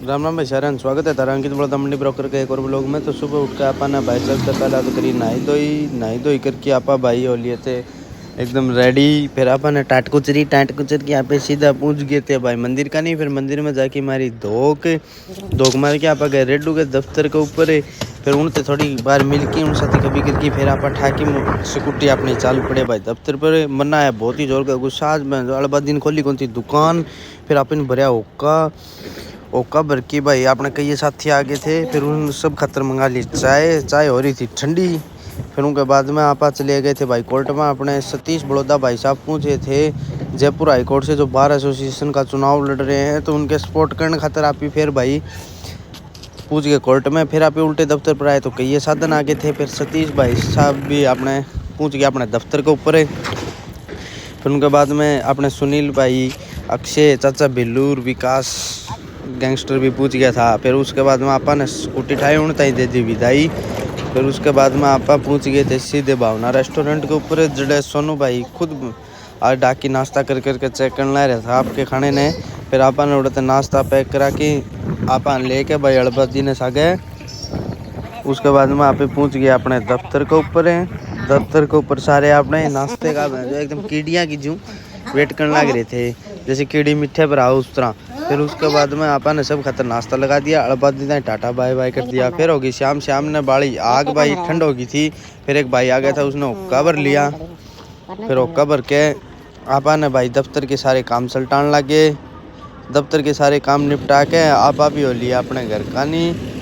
राम राम भाई सारण स्वागत है तारा अंकित बोलता मंडी ब्रोकर के एक और ब्लॉग में। तो सुबह उठ के आपा ना भाई सबसे पहला तो करी नहाई धोई करके आपा भाई हो लिए थे एकदम रेडी। फिर आपा ने टाट कुचरी के आप सीधा पहुंच गए थे भाई मंदिर का नहीं। फिर मंदिर में जाके मारी धोक मार के आपा गए रेडू के दफ्तर के ऊपर। फिर उनसे थोड़ी बार मिल के उन साथी कभी करके फिर आप ठाकी स्कूटी अपनी चालू पड़े भाई दफ्तर पर। मना है बहुत ही जोर का गुस्सा में अड़बा दिन खोली कौन सी दुकान। फिर आपने भरया ओका भर के भाई आपने कई साथी आगे थे। फिर उन सब खतर मंगा ली चाय हो रही थी ठंडी। फिर उनके बाद में आपा चले गए थे भाई कोर्ट में। अपने सतीश बड़ौदा भाई साहब पूछे थे जयपुर हाईकोर्ट से जो बार एसोसिएशन का चुनाव लड़ रहे हैं तो उनके सपोर्ट करने खातर आप ही फिर भाई पूछ गए कोर्ट में। फिर आप उल्टे दफ्तर पर आए तो कई साधन आगे थे। फिर सतीश भाई साहब भी आपने पूछ गया अपने दफ्तर के ऊपर। फिर उनके बाद में अपने सुनील भाई अक्षय चाचा बिल्लूर विकास गैंगस्टर भी पूछ गया था। फिर उसके बाद में आपा ने स्कूटी ठाई उन तई दे दी विदाई। फिर उसके बाद में आपा पूछ गए थे सीधे भावना रेस्टोरेंट के ऊपर जड़े सोनू भाई खुद आज डाकी नाश्ता कर करके चेक करने ला रहा था आपके खाने ने। फिर आपा ने उड़ते नाश्ता पैक करा के आपा लेके भाई अड़बा जी ने सागे। उसके बाद में आप पूछ गया अपने दफ्तर के ऊपर। दफ्तर के ऊपर सारे आपने नाश्ते का जो एकदम कीड़ियाँ की जूँ वेट करने लग रहे थे जैसे कीड़ी मीठे पर आओ उस तरह। फिर उसके बाद में आपा ने सब खतर नाश्ता लगा दिया अड़बा दी टाटा बाय बाय कर दिया। फिर होगी शाम ने बाड़ी आग भाई ठंड होगी थी। फिर एक भाई आ गया था उसने हुक्का भर लिया। फिर हुक्का भर के आपा ने भाई दफ्तर के सारे काम सलटान लगे। दफ्तर के सारे काम निपटा के आपा भी हो लिया अपने घर का नहीं।